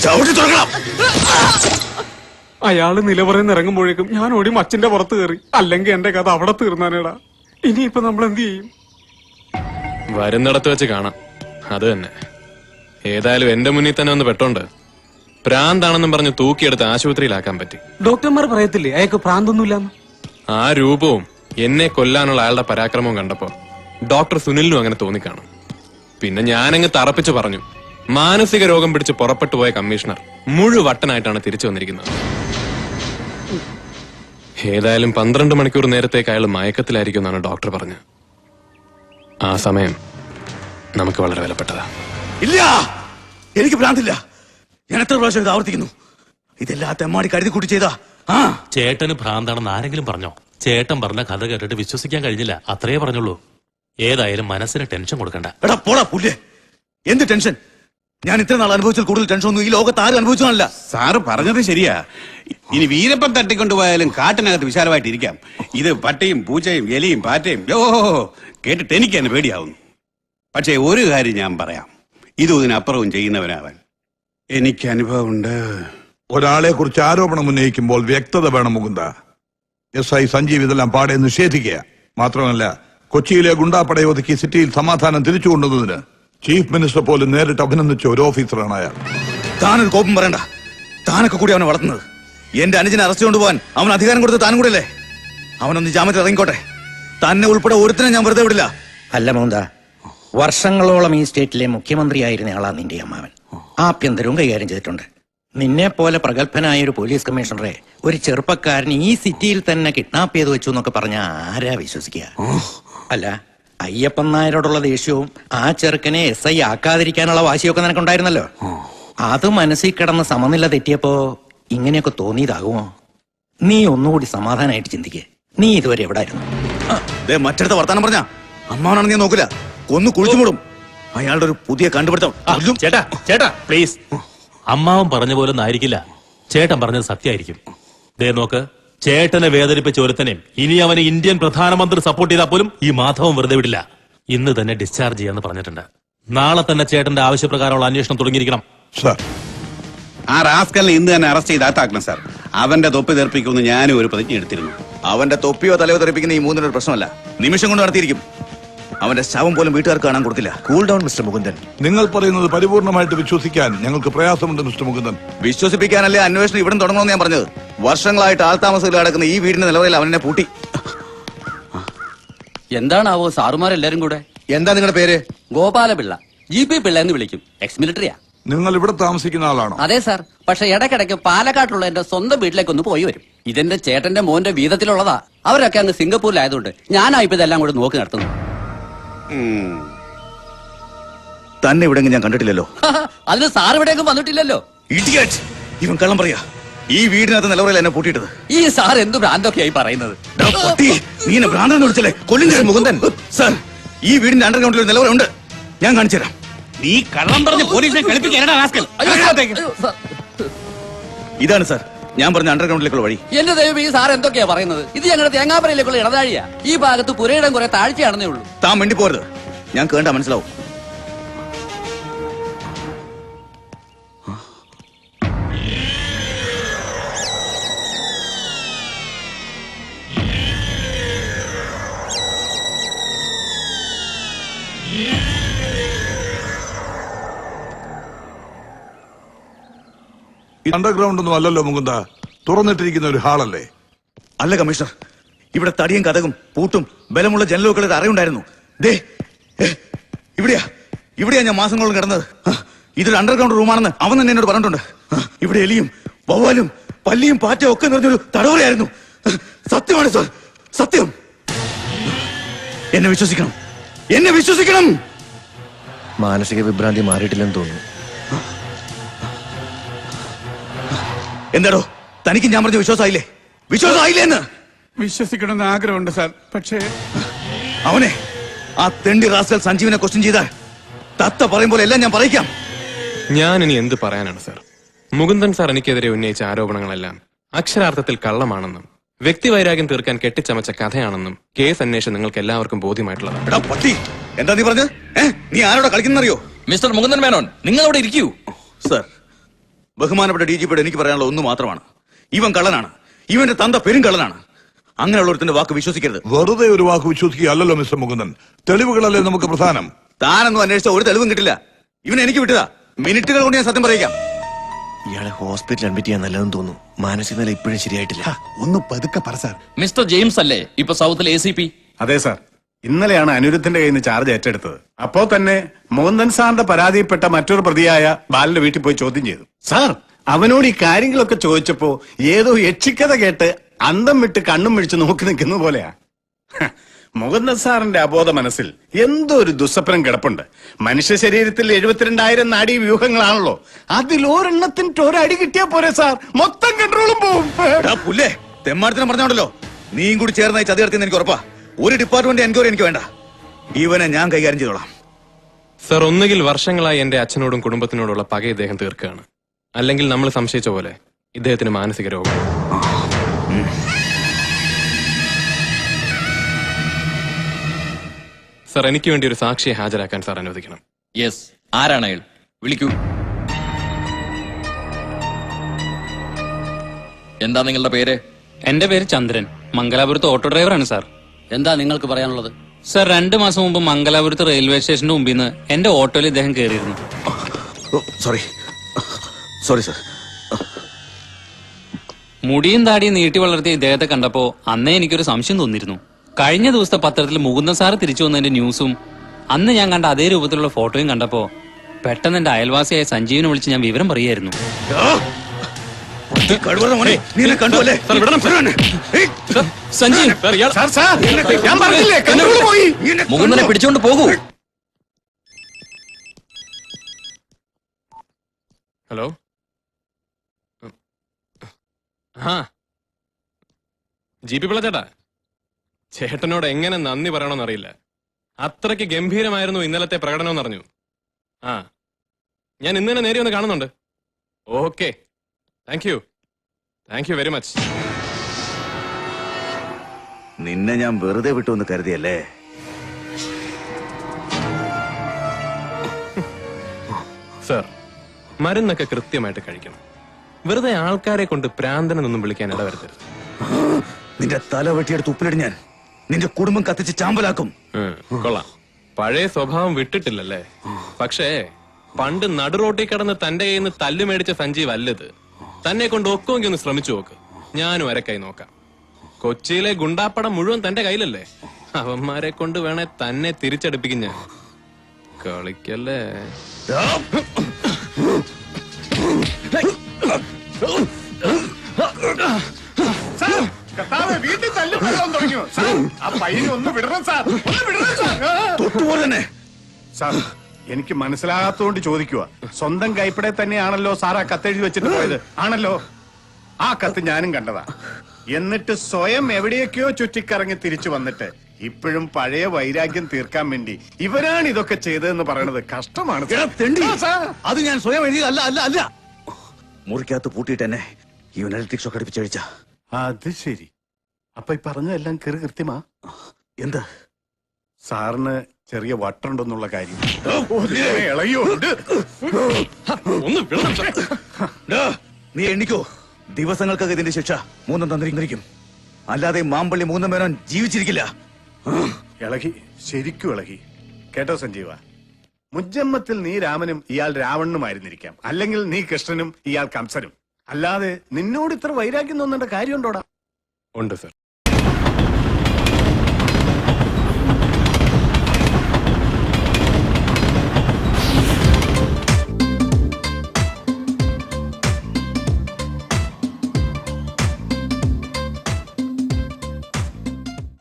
ചവിട്ടി തുറക്കണം. അയാള് നിലവറയിൽ ഇറങ്ങുമ്പോഴേക്കും ഞാൻ ഓടി മച്ചിന്റെ പുറത്ത് കയറി. അല്ലെങ്കിൽ എന്റെ കഥ അവിടെ തീർന്നാനേടാ. ഇനിയിപ്പൊ നമ്മൾ എന്ത് ചെയ്യും? വരുന്നിടത്ത് വെച്ച് കാണാം. അത് തന്നെ. ഏതായാലും എന്റെ മുന്നിൽ തന്നെ ഒന്ന് പെട്ടോണ്ട് പ്രാന്താണെന്നും പറഞ്ഞ് തൂക്കിയെടുത്ത് ആശുപത്രിയിലാക്കാൻ പറ്റി. ഡോക്ടർമാർ പറയത്തില്ലേ അയാൾക്ക് പ്രാന്തൊന്നുമില്ലാന്ന്? ആ രൂപവും എന്നെ കൊല്ലാനുള്ള അയാളുടെ പരാക്രമവും കണ്ടപ്പോ ഡോക്ടർ സുനിലിനും അങ്ങനെ തോന്നിക്കാണും. പിന്നെ ഞാനങ്ങ് തറപ്പിച്ചു പറഞ്ഞു, മാനസിക രോഗം പിടിച്ച് പുറപ്പെട്ടു പോയ കമ്മീഷണർ മുഴുവട്ടനായിട്ടാണ് തിരിച്ചു വന്നിരിക്കുന്നത്. ഏതായാലും 12 മണിക്കൂർ നേരത്തേക്ക് അയാൾ മയക്കത്തിലായിരിക്കും എന്നാണ് ഡോക്ടർ പറഞ്ഞത്. ആ സമയം നമുക്ക് വളരെ വിലപ്പെട്ടതാ. ഇല്ല, എനിക്ക് ഭ്രാന്തില്ല. ഞാൻ എത്ര പ്രാവശ്യം ഇത് ആവർത്തിക്കുന്നു. ഇതെല്ലാം തെമ്മാടി കരുതി കൂട്ടി ചെയ്താ. ചേട്ടന് ഭ്രാന്താണെന്ന് ആരെങ്കിലും പറഞ്ഞോ? ചേട്ടൻ പറഞ്ഞ കഥ കേട്ടിട്ട് വിശ്വസിക്കാൻ കഴിഞ്ഞില്ല, അത്രേ പറഞ്ഞുള്ളൂ. ഏതായാലും മനസ്സിന് ടെൻഷൻ കൊടുക്കണ്ട. എടാ പോടാ പുല്ലേ, എന്ത് ടെൻഷൻ? ഞാൻ ഇത്ര നാൾ അനുഭവിച്ചാൽ കൂടുതൽ ടെൻഷൻ ഒന്നും ഈ ലോകത്ത് ആരും അനുഭവിച്ചതല്ല. സാറ് പറഞ്ഞത് ശരിയാ. ഇനി വീരപ്പൻ തട്ടിക്കൊണ്ടുപോയാലും കാട്ടിനകത്ത് വിശാലമായിട്ടിരിക്കാം. ഇത് പട്ടിയും പൂച്ചയും എലിയും പാറ്റയും കേട്ടിട്ട് എനിക്ക് തന്നെ പേടിയാവുന്നു. പക്ഷേ ഒരു കാര്യം ഞാൻ പറയാം, ഇതും ഇതിനപ്പുറവും ചെയ്യുന്നവനാവൻ എനിക്ക് അനുഭവമുണ്ട്. ഒരാളെ കുറിച്ച് ആരോപണം ഉന്നയിക്കുമ്പോൾ വ്യക്തത വേണം മുകുന്ദ. SI സഞ്ജീവ് ഇതെല്ലാം പാടെ നിഷേധിക്കുക. മാത്രമല്ല, കൊച്ചിയിലെ ഗുണ്ടാപ്പടയെ ഒതുക്കി സിറ്റിയിൽ സമാധാനം തിരിച്ചു കൊണ്ടുവന്നതിന് ചീഫ് മിനിസ്റ്റർ പോലും നേരിട്ട് അഭിനന്ദിച്ച ഒരു ഓഫീസറാണ് അയാൾ. താനൊരു കോപം പറയണ്ട. താനൊക്കെ കൂടി അവനെ വളർത്തുന്നത്. എന്റെ അനുജനെ അറസ്റ്റ് കൊണ്ടുപോകാൻ അവൻ അധികാരം കൊടുത്ത് താനും കൂടെ അല്ലേ? അവനൊന്ന് ജാമ്യത്തിൽ ഇറങ്ങിക്കോട്ടെ. തന്നെ ഉൾപ്പെടെ ഒരുത്തിനെ ഞാൻ വെറുതെ വിടില്ല. അല്ല മോന്ത, വർഷങ്ങളോളം ഈ സ്റ്റേറ്റിലെ മുഖ്യമന്ത്രിയായിരുന്ന ആളാ നിന്റെ അമ്മാവൻ. ആഭ്യന്തരവും കൈകാര്യം ചെയ്തിട്ടുണ്ട്. നിന്നെ പോലെ പ്രഗത്ഭനായ ഒരു പോലീസ് കമ്മീഷണറെ ഒരു ചെറുപ്പക്കാരൻ ഈ സിറ്റിയിൽ തന്നെ കിഡ്നാപ്പ് ചെയ്ത് വെച്ചു എന്നൊക്കെ പറഞ്ഞ ആരാ വിശ്വസിക്കുക? അല്ല, അയ്യപ്പൻ നായരോടുള്ള ദേഷ്യവും ആ ചെറുക്കനെ SI ആക്കാതിരിക്കാനുള്ള വാശിയൊക്കെ നിനക്കുണ്ടായിരുന്നല്ലോ. അത് മനസ്സിൽ കിടന്ന് സമനില തെറ്റിയപ്പോ ഇങ്ങനെയൊക്കെ തോന്നിയതാകുമോ? നീ ഒന്നുകൂടി സമാധാനമായിട്ട് ചിന്തിക്കേ. നീ ഇതുവരെ എവിടായിരുന്നു? മറ്റടുത്ത വർത്താനം പറഞ്ഞ അമ്മാവനാണ് ഞാൻ നോക്കില്ല, കൊന്നു കുഴിച്ചുമൂടും. അയാളുടെ ഒരു പുതിയ കണ്ടുപിടുത്തം. ചേട്ടാ ചേട്ടാ പ്ലീസ്, അമ്മാവൻ പറഞ്ഞ പോലെ ഒന്നും ആയിരിക്കില്ല. ചേട്ടൻ പറഞ്ഞത് സത്യമായിരിക്കും. ദേ നോക്ക്, ചേട്ടനെ വേദനിപ്പിച്ച ഒരുത്തനെയും ഇനി അവനെ ഇന്ത്യൻ പ്രധാനമന്ത്രി സപ്പോർട്ട് ചെയ്താൽ പോലും ഈ മാധവൻ വെറുതെ വിടില്ല. ഇന്ന് തന്നെ ഡിസ്ചാർജ് ചെയ്യാന്ന് പറഞ്ഞിട്ടുണ്ട്. നാളെ തന്നെ ചേട്ടന്റെ ആവശ്യപ്രകാരമുള്ള അന്വേഷണം തുടങ്ങിയിരിക്കണം. ആ റാസ്കലിനെ ഇന്ന് തന്നെ അറസ്റ്റ് ചെയ്ത് അകത്താക്കണം സാർ. അവന്റെ തൊപ്പി തെറിപ്പിക്കുമെന്ന് ഞാനും ഒരു പ്രതിജ്ഞ എടുത്തിരുന്നു. അവന്റെ തൊപ്പിയോ തലയോ തെറിപ്പിക്കുന്ന ഈ മൂന്നിനൊരു പ്രശ്നമല്ല. നിമിഷം കൊണ്ട് നടത്തിയിരിക്കും. അവന്റെ ശവം പോലും വീട്ടുകാർക്ക് കാണാൻ കൊടുക്കില്ല. Cool down mister Mukundan. നിങ്ങൾ പറയുന്നത് പരിപൂർണമായിട്ട് വിശ്വസിക്കാൻ ഞങ്ങൾക്ക് പ്രയാസമുണ്ട് മിസ്റ്റർ മുകുന്ദൻ. വിശ്വസിപ്പിക്കാനല്ലേ അന്വേഷണം ഇവിടെ തുടങ്ങണമെന്ന് ഞാൻ പറഞ്ഞത്. വർഷങ്ങളായിട്ട് ആൾതാമസത്തിൽ കിടക്കുന്ന ഈ വീടിന്റെ നിലവറയിൽ അവനെ പൂട്ടി. എന്താണാവോ സാറുമാരെല്ലാരും കൂടെ? എന്താ നിങ്ങളുടെ പേര്? ഗോപാലപിള്ള, GP പിള്ള എന്ന് വിളിക്കും. എക്സ് മിലിറ്ററിയാ. നിങ്ങൾ ഇവിടെ താമസിക്കുന്ന ആളാണോ? അതെ സാർ. പക്ഷെ ഇടയ്ക്കിടയ്ക്ക് പാലക്കാട്ടുള്ള എന്റെ സ്വന്തം വീട്ടിലേക്കൊന്ന് പോയി വരും. ഇതെന്റെ ചേട്ടന്റെ മോന്റെ വീതത്തിലുള്ളതാ. അവരൊക്കെ അങ്ങ് സിംഗപ്പൂരിലായതുകൊണ്ട് ഞാനായിപ്പോ ഇതെല്ലാം കൂടെ നോക്കി നടത്തുന്നു. തന്നെ ഇവിടെങ്കിലും ഞാൻ കണ്ടിട്ടില്ലല്ലോ. അതിന് സാർ ഇവിടേക്കും വന്നിട്ടില്ലല്ലോ. ഇവൻ കള്ളം പറയാ. ഈ വീടിനകത്ത് നിലവറയിൽ എന്നെ പൂട്ടിയിട്ടത്. ഈ സാർ എന്ത് ഭ്രാന്തൊക്കെയായി പറയുന്നത്? വിളിച്ചല്ലേ കൊല്ലുന്ന മുകുന്ദൻ. സാർ, ഈ വീടിന്റെ അണ്ടർഗ്രൗണ്ടിൽ ഒരു നിലവറയുണ്ട്. ഞാൻ കാണിച്ചു തരാം. നീ കള്ളം പറഞ്ഞ് പോലീസിനെ കളിപ്പിക്കാനാ റാസ്കൽ. ഇതാണ് സാർ ഞാൻ പറഞ്ഞ അണ്ടർഗ്രൗണ്ടിലേക്കുള്ള വഴി. എന്റെ ദൈവം, ഈ സാർ എന്തൊക്കെയാ പറയുന്നത്? ഇത് ഞങ്ങളുടെ തേങ്ങാപ്പരയിലേക്കുള്ള ഇടതാഴിയാ. ഈ ഭാഗത്ത് പുരയിടം കുറെ താഴ്ചയാണെന്നേ ഉള്ളൂ. താൻ വേണ്ടി പോരുത്. ഞാൻ കേട്ടാ മനസ്സിലാവും. അണ്ടർഗ്രൗണ്ട് ഒന്നും അല്ലല്ലോ മുകുന്ദ, തുറന്നിട്ടിരിക്കുന്ന ഒരു ഹാളല്ലേ? അല്ല കമ്മീഷണർ, ഇവിടെ തടിയും കഥകും പൂട്ടും ബലമുള്ള ജനലുകളുടെ അറയുണ്ടായിരുന്നു. ഇവിടെയാ ഞാൻ മാസങ്ങളോളം കിടന്നത്. ഇതൊരു അണ്ടർഗ്രൗണ്ട് റൂമാണെന്ന് അവൻ തന്നെ എന്നോട് പറഞ്ഞിട്ടുണ്ട്. ഇവിടെ എലിയും വവ്വാലും പല്ലിയും പാറ്റയും ഒക്കെ നിറഞ്ഞൊരു തടവറയായിരുന്നു. സത്യമാണ് സാർ, സത്യം. എന്നെ വിശ്വസിക്കണം, എന്നെ വിശ്വസിക്കണം. മാനസിക വിഭ്രാന്തി മാറിയിട്ടില്ലെന്ന് തോന്നുന്നു. എന്താടോ തനിക്ക് ഞാൻ പറഞ്ഞ വിശ്വാസമായില്ലേ? വിശ്വാസമായില്ലേ എന്ന്? വിശ്വസിക്കണമെന്ന് ആഗ്രഹമുണ്ട് സാർ. പക്ഷേ അവനെ, ആ തെണ്ടി റാസ്കൽ സഞ്ജീവിനെ ക്വസ്റ്റ്യൻ ചെയ്താൽ തത്ത പറയും പോലെ എല്ലാം ഞാൻ പറയിക്കാം. ഞാൻ ഇനി എന്ത് പറയാനാണ് സാർ? മുകുന്ദൻ സാർ എനിക്കെതിരെ ഉന്നയിച്ച ആരോപണങ്ങളെല്ലാം അക്ഷരാർത്ഥത്തിൽ കള്ളമാണെന്നും വ്യക്തിവൈരാഗ്യം തീർക്കാൻ കെട്ടിച്ചമച്ച കഥയാണെന്നും കേസ് അന്വേഷണം നിങ്ങൾക്ക് എല്ലാവർക്കും ബോധ്യമായിട്ടുള്ളതാണ്. എന്താ നീ പറഞ്ഞത്? നീ ആരോടെ കളിക്കുന്നറിയോ? മിസ്റ്റർ മുകുന്ദൻ മേനോൻ, നിങ്ങൾ അവിടെ ഇരിക്കൂ. സർ, ബഹുമാനപ്പെട്ട DGPയോട് എനിക്ക് പറയാനുള്ള ഒന്ന് മാത്രമാണ്. ഇവൻ കള്ളനാണ്. ഇവന്റെ തന്ത പെരുങ്കള്ളനാണ്. അങ്ങനെയുള്ളൊരുത്തിന്റെ വാക്ക് വിശ്വസിക്കരുത്. വെറുതെ ഒരു വാക്ക് വിശ്വസിക്കുകയല്ലോ മിസ്റ്റർ മുകുന്ദൻ. തെളിവുകളല്ലേ നമുക്ക് പ്രധാനം. താനൊന്നും അന്വേഷിച്ച ഒരു തെളിവും കിട്ടില്ല. ഇവൻ എനിക്ക് വിട്ടതാ. മിനിറ്റുകൾ കൊണ്ട് ഞാൻ സത്യം പറയിക്കാം. ഇയാളെ ഹോസ്പിറ്റലിൽ അഡ്മിറ്റ് ചെയ്യാൻ നല്ലതെന്ന് തോന്നുന്നു. മാനസിക നില ഇപ്പോഴും ശരിയായിട്ടില്ല. ഒന്ന് പതുക്കെ പറ സാർ. മിസ്റ്റർ ജെയിംസ് അല്ലേ ഇപ്പൊ സൗത്തിലെ ACP? അതെ സാർ, ഇന്നലെയാണ് അനിരുദ്ധന്റെ കയ്യിൽ നിന്ന് ചാർജ് ഏറ്റെടുത്തത്. അപ്പോ തന്നെ മോഹൻദൻ സാറിന്റെ പരാതിയിൽപ്പെട്ട മറ്റൊരു പ്രതിയായ ബാലന്റെ വീട്ടിൽ പോയി ചോദ്യം ചെയ്തു. സാർ, അവനോട് ഈ കാര്യങ്ങളൊക്കെ ചോദിച്ചപ്പോ ഏതോ യക്ഷിക്കഥ കേട്ട് അന്തം വിട്ട് കണ്ണും മിഴിച്ച് നോക്കി നിൽക്കുന്ന പോലെയാ. മുകുന്ദൻ സാറിന്റെ അബോധ മനസ്സിൽ എന്തോ ഒരു ദുസ്വപ്നം കിടപ്പുണ്ട്. മനുഷ്യ ശരീരത്തിൽ 72,000 നാഡീ വ്യൂഹങ്ങളാണല്ലോ. അതിലൊരെണ്ണത്തിന് ഒരടി കിട്ടിയാ പോരെ സാർ, മൊത്തം കൺട്രോളും പോവും. പുല്ലേ, തെമ്മാടത്തിനെ പറഞ്ഞോണ്ടല്ലോ. നീയും കൂടി ചേർന്ന ചതി നടത്തിയെന്ന് എനിക്ക് ഉറപ്പാ. ഒരു ഡിപ്പാർട്ട്മെന്റ് എൻക്വയറി എനിക്ക് വേണ്ട. ഇവനെ ഞാൻ കൈകാര്യം ചെയ്തോളാം. സർ, ഒന്നുകിൽ വർഷങ്ങളായി എന്റെ അച്ഛനോടും കുടുംബത്തിനോടുള്ള പക ഇദ്ദേഹം തീർക്കുകയാണ്, അല്ലെങ്കിൽ നമ്മൾ സംശയിച്ച പോലെ ഇദ്ദേഹത്തിന് മാനസിക രോഗം. സർ, എനിക്ക് വേണ്ടി ഒരു സാക്ഷിയെ ഹാജരാക്കാൻ സാർ അനുവദിക്കണം. യെസ്, ആരാണ് അയാൾ? വിളിക്കൂ. എന്താ നിങ്ങളുടെ പേര്? എന്റെ പേര് ചന്ദ്രൻ. മംഗലാപുരത്ത് ഓട്ടോ ഡ്രൈവറാണ് സാർ. എന്താ നിങ്ങൾക്ക് പറയാനുള്ളത്? സാർ, 2 മാസം മുമ്പ് മംഗലാപുരത്ത് റെയിൽവേ സ്റ്റേഷന്റെ മുമ്പിൽ നിന്ന് എന്റെ ഓട്ടോയിൽ ഇദ്ദേഹം കയറിയിരുന്നു. Sorry sir. മുടിയും താടിയും നീട്ടി വളർത്തിയ ഇദ്ദേഹത്തെ കണ്ടപ്പോ അന്നേ എനിക്കൊരു സംശയം തോന്നിയിരുന്നു. കഴിഞ്ഞ ദിവസത്തെ പത്രത്തിൽ മുകുന്ദൻ സാറ് തിരിച്ചു വന്നതിന്റെ ന്യൂസും അന്ന് ഞാൻ കണ്ട അതേ രൂപത്തിലുള്ള ഫോട്ടോയും കണ്ടപ്പോ പെട്ടെന്ന് എന്റെ അയൽവാസിയായ സഞ്ജീവിനെ വിളിച്ച് ഞാൻ വിവരം പറയായിരുന്നു. സഞ്ജീവ്, മുകുന്ദനെ പിടിച്ചോണ്ട് പോകൂ. ഹലോ. ആ GP പിള്ള ചേട്ടാ, ചേട്ടനോട് എങ്ങനെ നന്ദി പറയണമെന്നറിയില്ല. അത്രയ്ക്ക് ഗംഭീരമായിരുന്നു ഇന്നലത്തെ പ്രകടനം എന്നറിഞ്ഞു. ആ, ഞാൻ ഇന്ന് തന്നെ നേരെ ഒന്ന് കാണുന്നുണ്ട്. Okay, thank you very much. നിന്നെ ഞാൻ വെറുതെ വിട്ടു എന്ന് കരുതിയല്ലേ? സർ, മരുന്നൊക്കെ കൃത്യമായിട്ട് കഴിക്കണം. വെറുതെ ആൾക്കാരെ കൊണ്ട് പ്രാന്തനെന്നൊന്നും വിളിക്കാൻ ഇടവരുത്തരുത്. നിന്റെ തല വെട്ടിയെടുത്ത് ഉപ്പിലിട്ട് ഞാൻ നിന്റെ കുടുംബം കത്തിച്ച് ചാമ്പലാക്കും. കൊള്ളാം, പഴയ സ്വഭാവം വിട്ടിട്ടില്ലല്ലേ? പക്ഷേ പണ്ട് നടുറോട്ടിൽ കിടന്ന് തന്റെ കയ്യിൽ നിന്ന് തല്ലു മേടിച്ച സഞ്ജീവ് അല്ലത്. തന്നെ കൊണ്ട് ഒക്കുമെങ്കിൽ ഒന്ന് ശ്രമിച്ചു നോക്ക്. ഞാനും അരക്കായി നോക്കാം. കൊച്ചിയിലെ ഗുണ്ടാപ്പടം മുഴുവൻ തന്റെ കയ്യിലല്ലേ? അവന്മാരെ കൊണ്ട് വേണേ തന്നെ തിരിച്ചടിപ്പിക്കും ഞാൻ. കളിക്കല്ലേ? വീട്ടിൽ തല്ലും തുടങ്ങിയോ സാർ? ആ പയ്യനെ ഒന്ന് വിടണം സാർ, ഒന്ന് വിടണം സാർ. സാർ, എനിക്ക് മനസ്സിലാകാത്തോണ്ട് ചോദിക്കുക. സ്വന്തം കൈപ്പടെ തന്നെയാണല്ലോ സാർ ആ കത്തെഴുതി വെച്ചിട്ട് പോയത്? ആണല്ലോ. ആ കത്ത് ഞാനും കണ്ടതാ. എന്നിട്ട് സ്വയം എവിടെയൊക്കെയോ ചുറ്റിക്കറങ്ങി തിരിച്ചു വന്നിട്ട് ഇപ്പോഴും പഴയ വൈരാഗ്യം തീർക്കാൻ വേണ്ടി ഇവരാണ് ഇതൊക്കെ ചെയ്തതെന്ന് പറയണത് കഷ്ടമാണ്. അത് ഞാൻ സ്വയം എഴുതിയതല്ല. അല്ല അല്ല മുറിക്കകത്ത് പൂട്ടിയിട്ട് എന്നെ ഇവൻ ഇലക്ട്രിക് ഷോക്ക് അടിപ്പിച്ചഴിച്ച. അത് ശരി. അപ്പൊ ഈ പറഞ്ഞതെല്ലാം കൃത്യമാ? എന്താ സാറിന് ചെറിയ വട്ടുണ്ടെന്നുള്ള കാര്യം ഇളകിയോണ്ട് നീ എണ്ണിക്കോ. ദിവസങ്ങൾക്കൊക്കെ ഇതിന്റെ ശിക്ഷ 3 തന്നിരിക്കും. അല്ലാതെ മാമ്പള്ളി 3 മേനോൻ ജീവിച്ചിരിക്കില്ല. ഇളകി, ശരിക്കും ഇളകി. കേട്ടോ സഞ്ജീവ, മുജ്ജമ്മത്തിൽ നീ രാമനും ഇയാൾ രാവണനുമായിരുന്നിരിക്കാം. അല്ലെങ്കിൽ നീ കൃഷ്ണനും ഇയാൾ കംസനും. അല്ലാതെ നിന്നോട് ഇത്ര വൈരാഗ്യം തോന്നേണ്ട കാര്യമുണ്ടോടാ? ഉണ്ട് സർ.